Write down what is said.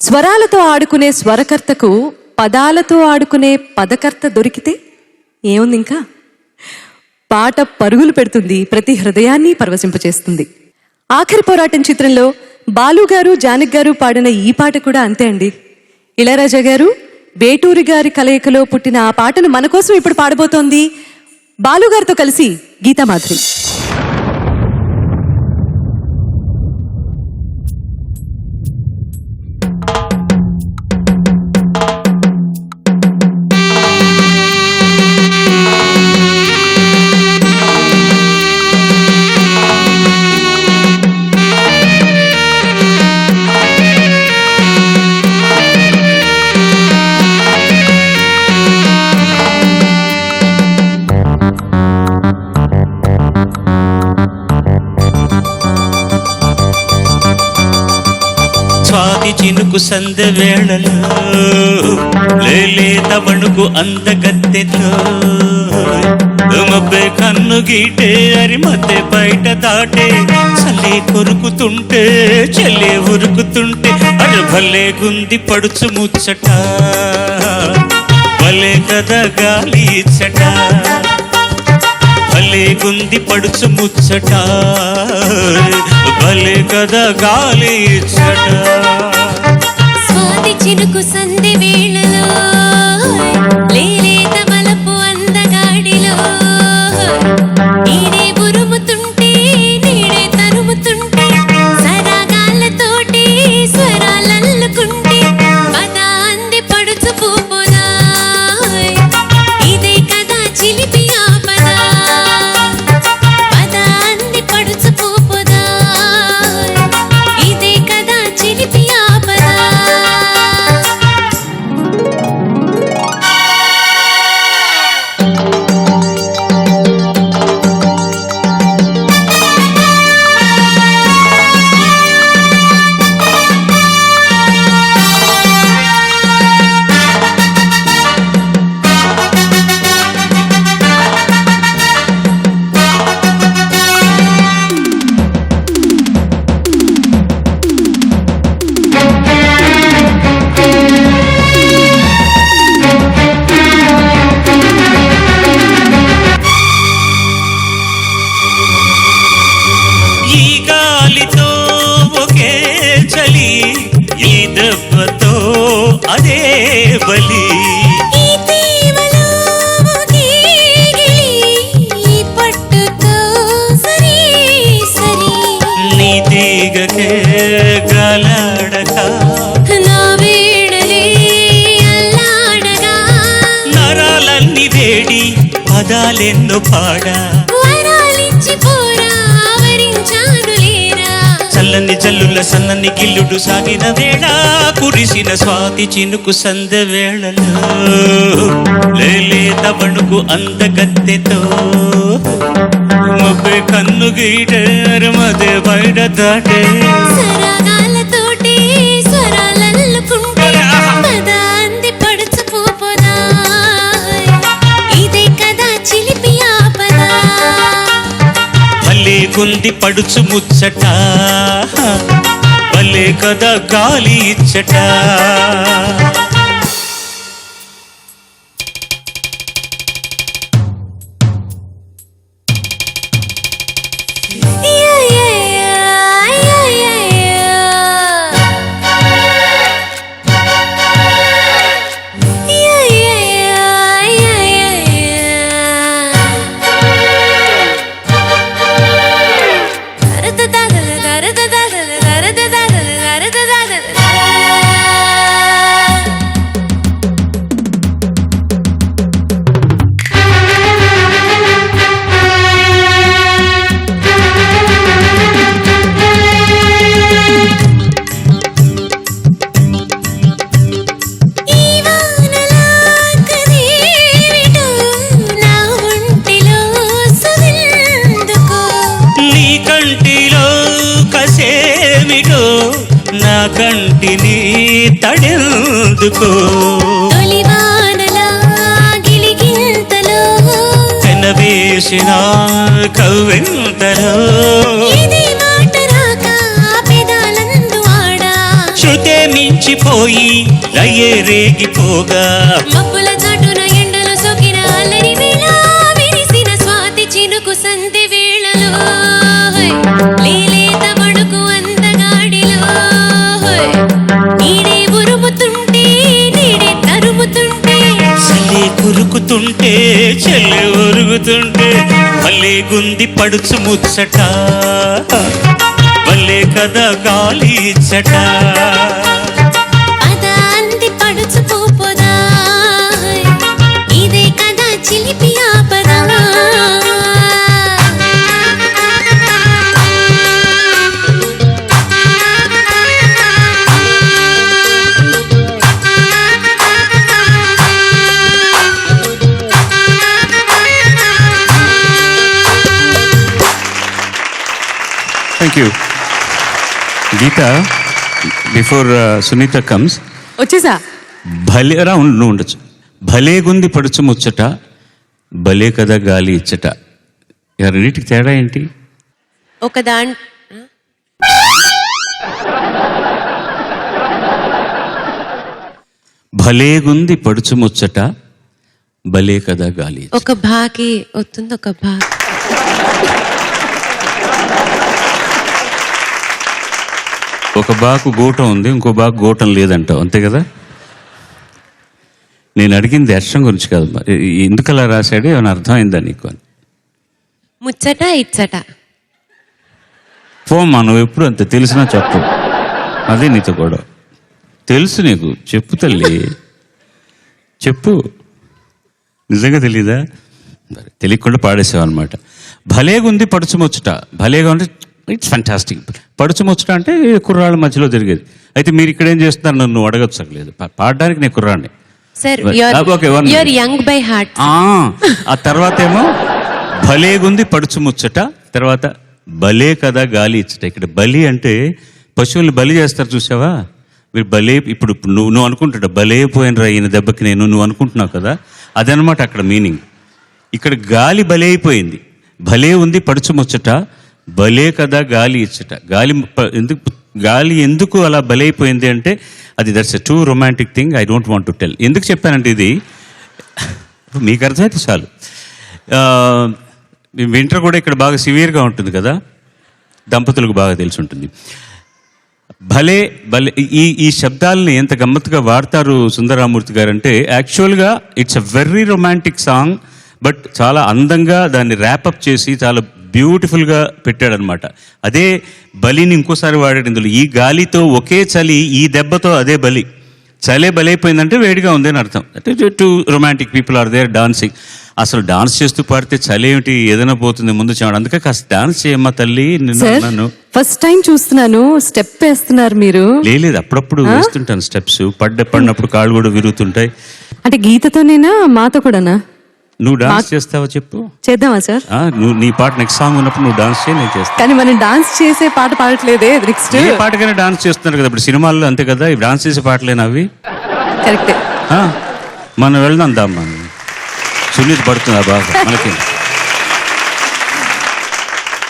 స్వరాలతో ఆడుకునే స్వరకర్తకు పదాలతో ఆడుకునే పదకర్త దొరికితే ఏముంది ఇంకా. పాట పరుగులు పెడుతుంది, ప్రతి హృదయాన్ని పరవశింపచేస్తుంది. ఆఖరి పోరాటం చిత్రంలో బాలు గారు జానకి గారు పాడిన ఈ పాట కూడా అంతే అండి. ఇళయరాజా గారు వేటూరి గారి కలయికలో పుట్టిన ఆ పాటను మన కోసం ఇప్పుడు పాడబోతోంది బాలు గారితో కలిసి గీతామాధురి. స్వాతి చినుకు సందె వేళలో లేలేత వణుకు అందగత్తెలో మబ్బే కన్ను గీటే అరి మధ్య బయట దాటే చల్లే కొరుకుతుంటే చెల్లే ఉరుకుతుంటే అరే భలే గుంది పడుచు ముచ్చట భలే కదా గాలి ఇచ్చట భలే గుంది పడుచు ముచ్చట భలే కదా గాలి ఇచ్చట. స్వాతి చినుకు సంధి వేళలో లేలేత వలపు అందగాడిలో నీడే ఉరుముతుంటే నీడే తరుముతుంటే సరాగాళ్ళతోటి స్వరాలల్లుకుంటే పద అంది పడుచు పూపుదా ఇదే కదా చిలిపి ఆపదా పద అంది పడుచు పూపుదా ఇదే కదా చిలిపి ఆపదా. ఈ దెబ్బతో అదే బలి ఈ తీవలో గీగిలి ఈ పట్టుతో సరి సరి నీ తీగకే గలాడక నా వేడలే అల్లాడగా నరాలన్నీ వేడి పదాలెన్నో పాడా వరాలిచ్చి పోరా ఆవరించాను లేరా చల్లని జల్లుల సన్నని గిల్లుడు సాగిన వేళ కురిసిన స్వాతి చినుకు సందె వేళలో లేలేత వణుకు అందగత్తెతో మబ్బే కన్ను గీటారు మదే బయట దాటే సరాగాలతోటి స్వరాలల్లుకుంటే పద అంది పడుచు పూపుదా ఇదే కదా చిలిపి ఆపదా భలే గుంది పడుచు ముచ్చట భలే కదా గాలి ఇచ్చట. నా కంటిని తడెందుకో తొలివానలా గిలిగింతలో పెనవేసిన కవ్వెంతలో ఇది మాట రాక పెదాలందు ఆడా శృతే మించి రెచ్చిపోయి రయ్యే రేగిపోగా మబ్బుల చాటున ఎండలు సోకిన అల్లరి వేళ విరిసిన స్వాతి చినుకు సంధి వేళలో లీలేత వణుకు అందగాడిలో నీడే ఉరుముతుంటే నీడే తరుముతుంటే చల్లే కురుకుతుంటే చెల్లె ఉరుగుతుంటే భలే గుంది పడుచు ముచ్చట భలే కదా గాలి ఇచ్చట పద అంది పడుచు పోపోదా ఇదే కదా చిలిపి ఆపదా Thank you. Geeta, before Sunita comes, వచ్చేసా భలేరా నువ్వు ఉండొచ్చు. భలే గుంది పడుచు ముచ్చట, భలే కదా గాలి ఇచ్చట. రెండింటికి తేడా ఏంటి? ఒక దాని భలే గుంది పడుచు ముచ్చట, భలే కదా గాలి ఇచ్చట. ఒక బాకి వస్తుంది ఒక బా ఒక బాకు గూటం ఉంది, ఇంకో బాకు గూటం లేదంటావు, అంతే కదా? నేను అడిగింది అక్షరం గురించి కాదు, ఎందుకు అలా రాశాడు ఏమైనా అర్థమైందా నీకు అని. ముచ్చట ఇచ్చట పోమ్మా, నువ్వు ఎప్పుడు అంత తెలిసినా చెప్పు, అదే నీతో కూడా తెలుసు నీకు. చెప్పు తల్లి, చెప్పు. నిజంగా తెలీదా? తెలియకుండా పాడేసావు అనమాట. భలేగా ఉంది పడుచుముచ్చట, భలేగా ఉంటే ఇట్స్ ఫ్యాంటాస్టిక్. పడుచుముచ్చట అంటే కుర్రాళ్ళ మధ్యలో జరిగేది. అయితే మీరు ఇక్కడ ఏం చేస్తున్నారు నన్ను అడగచ్చలేదు, పాడడానికి నేను కుర్రాడిని. Sir okay, you are young by heart. ఆ తర్వాత ఏమో భలేగుంది పడుచుముచ్చట, తర్వాత భలే కదా గాలి ఇచ్చట. ఇక్కడ బలి అంటే పశువుల్ని బలి చేస్తారు చూసావా, మీరు భలే. ఇప్పుడు నువ్వు అనుకుంటాడు భలే పోయినరా ఈయన దెబ్బకి నువ్వు అనుకుంటున్నావు కదా, అదనమాట అక్కడ మీనింగ్. ఇక్కడ గాలి భలే అయిపోయింది, భలే ఉంది పడుచుముచ్చట, భలే కదా గాలి ఇచ్చట. గాలి ఎందుకు అలా బలైపోయింది అంటే అది that's a too romantic thing. I don't want to tell. ఎందుకు చెప్పానంటే ఇది మీకు అర్థమైతే చాలు. వింటర్ కూడా ఇక్కడ బాగా సివియర్గా ఉంటుంది కదా, దంపతులకు బాగా తెలిసి ఉంటుంది. భలే భలే ఈ శబ్దాలని ఎంత గమ్మత్తుగా వాడతారు సుందరరామూర్తి గారు అంటే, యాక్చువల్గా it's a very romantic song, but చాలా అందంగా దాన్ని ర్యాపప్ చేసి చాలా బ్యూటిఫుల్గా పెట్టాడనమాట. అదే బలిని ఇంకోసారి వాడాడు ఇందులో. ఈ గాలితో ఒకే చలి, ఈ దెబ్బతో అదే బలి. చలే బలైపోయిందంటే వేడిగా ఉంది అని అర్థం. అంటే two romantic people are there dancing. అసలు డాన్స్ చేస్తూ పాడితే చలి ఏమిటి, ఏదైనా పోతుంది ముందు చేయడం. అందుకే కాస్త డాన్స్ చేయమ్మా తల్లి. నన్ను ఫస్ట్ టైం చూస్తున్నాను, స్టెప్ వేస్తున్నారు మీరు. లేదు, అప్పుడప్పుడు వేస్తుంటాను స్టెప్స్. పడినప్పుడు కాళ్ళు కూడా విరుగుతుంటాయి. అంటే గీతతోనేనా మాతో కూడానా? నువ్వు డాన్స్ చేస్తావా చెప్పు, చేద్దామా సార్? నువ్వు నీ పాట నెక్స్ట్ సాంగ్ ఉన్నప్పుడు నువ్వు డాన్స్ చేయి, నేను చేస్తాను. కానీ మనం డాన్స్ చేసే పాట పాడట్లేదే నెక్స్ట్. ఏ పాటకైనా డాన్స్ చేస్తున్నారు కదా ఇప్పుడు సినిమాల్లో, అంతే కదా. ఇవి డాన్స్ చేసే పాటలేనా అవి? కరెక్టే. మనం వెళ్దాం దామ్మా. సునీత పడుతుందా బాగా మనకి?